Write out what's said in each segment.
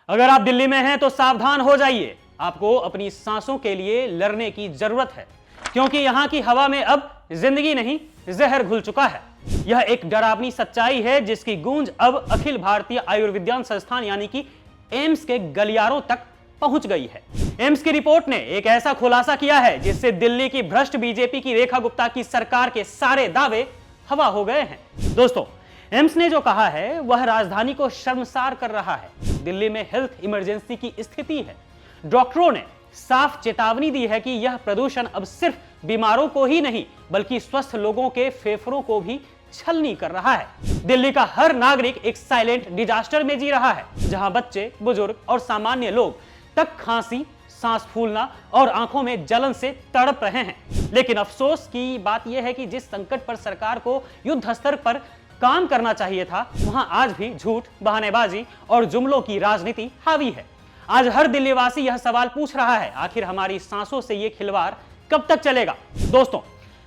अगर आप दिल्ली में हैं तो सावधान हो जाइए, आपको अपनी सांसों के लिए लड़ने की जरूरत है, क्योंकि यहां की हवा में अब जिंदगी नहीं, जहर घुल चुका है। यह एक डरावनी सच्चाई है जिसकी गूंज अब अखिल भारतीय आयुर्विज्ञान संस्थान यानी कि एम्स के गलियारों तक पहुंच गई है। एम्स की रिपोर्ट ने एक ऐसा खुलासा किया है जिससे दिल्ली की भ्रष्ट बीजेपी की रेखा गुप्ता की सरकार के सारे दावे हवा हो गए हैं। दोस्तों, एम्स ने जो कहा है वह राजधानी को शर्मसार कर रहा है। दिल्ली में हेल्थ इमरजेंसी की स्थिति है। डॉक्टरों ने साफ चेतावनी दी है कि यह प्रदूषण अब सिर्फ बीमारों को ही नहीं बल्कि स्वस्थ लोगों के फेफड़ों को भी छलनी कर रहा है। दिल्ली का हर नागरिक एक साइलेंट डिजास्टर में जी रहा है, जहां बच्चे, बुजुर्ग और सामान्य लोग तक खांसी, सांस फूलना और आंखों में जलन से तड़प रहे हैं। लेकिन अफसोस की बात यह है कि जिस संकट पर सरकार को युद्ध स्तर पर काम करना चाहिए था, वहां आज भी झूठ, बहानेबाजी और जुमलों की राजनीति हावी है। आज हर दिल्लीवासी यह सवाल पूछ रहा है, आखिर हमारी सांसों से यह खिलवाड़ कब तक चलेगा? दोस्तों,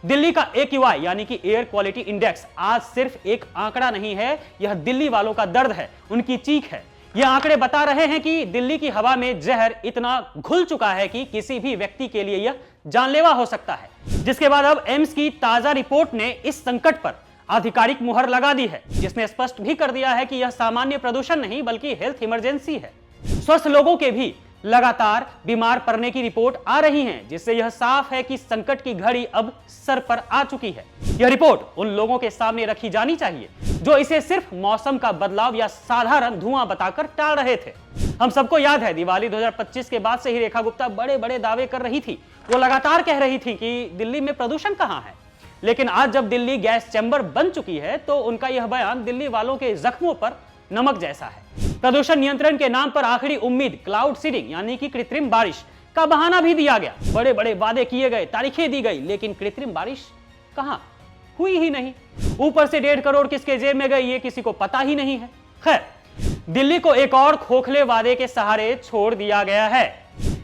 दिल्ली का AQI यानी कि एयर क्वालिटी इंडेक्स आज सिर्फ एक आंकड़ा नहीं है, यह दिल्ली वालों का दर्द है, उनकी चीख है। यह आंकड़े बता रहे हैं कि दिल्ली की हवा में जहर इतना घुल चुका है कि किसी भी व्यक्ति के लिए यह जानलेवा हो सकता है। जिसके बाद अब एम्स की ताजा रिपोर्ट ने इस संकट पर आधिकारिक मुहर लगा दी है, जिसने स्पष्ट भी कर दिया है कि यह सामान्य प्रदूषण नहीं बल्कि हेल्थ इमरजेंसी है। स्वस्थ लोगों के भी लगातार बीमार पड़ने की रिपोर्ट आ रही है, जिससे यह साफ है कि संकट की घड़ी अब सर पर आ चुकी है। यह रिपोर्ट उन लोगों के सामने रखी जानी चाहिए जो इसे सिर्फ मौसम का बदलाव या साधारण धुआं बताकर टाल रहे थे। हम सबको याद है, दिवाली 2025 के बाद से ही रेखा गुप्ता बड़े बड़े दावे कर रही थी। वो लगातार कह रही थी कि दिल्ली में प्रदूषण कहां है। लेकिन आज जब दिल्ली गैस चैम्बर बन चुकी है तो उनका यह बयान दिल्ली वालों के जख्मों पर नमक जैसा है। प्रदूषण नियंत्रण के नाम पर आखिरी उम्मीद क्लाउड सीडिंग यानी कि कृत्रिम बारिश का बहाना भी दिया गया। बड़े बड़े वादे किए गए, तारीखें दी गई, लेकिन कृत्रिम बारिश कहां हुई ही नहीं। ऊपर से 1.5 करोड़ किसके जेब में गई ये किसी को पता ही नहीं है। खैर, दिल्ली को एक और खोखले वादे के सहारे छोड़ दिया गया है।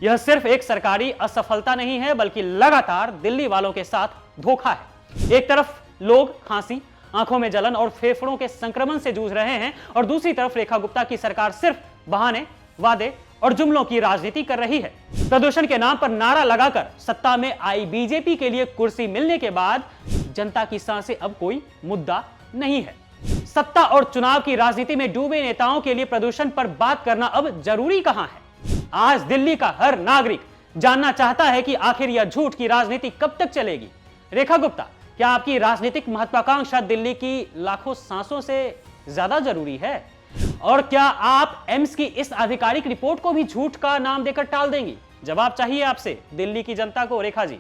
यह सिर्फ एक सरकारी असफलता नहीं है बल्कि लगातार दिल्ली वालों के साथ धोखा है। एक तरफ लोग खांसी, आंखों में जलन और फेफड़ों के संक्रमण से जूझ रहे हैं और दूसरी तरफ रेखा गुप्ता की सरकार सिर्फ बहाने, वादे और जुमलों की राजनीति कर रही है। प्रदूषण के नाम पर नारा लगाकर सत्ता में आई बीजेपी के लिए कुर्सी मिलने के बाद जनता की सांसें अब कोई मुद्दा नहीं है। सत्ता और चुनाव की राजनीति में डूबे नेताओं के लिए प्रदूषण पर बात करना अब जरूरी कहां है? आज दिल्ली का हर नागरिक जानना चाहता है कि आखिर यह झूठ की राजनीति कब तक चलेगी। रेखा गुप्ता, क्या आपकी राजनीतिक महत्वाकांक्षा दिल्ली की लाखों सांसों से ज्यादा जरूरी है? और क्या आप एम्स की इस आधिकारिक रिपोर्ट को भी झूठ का नाम देकर टाल देंगी? जवाब चाहिए आपसे दिल्ली की जनता को। रेखा जी।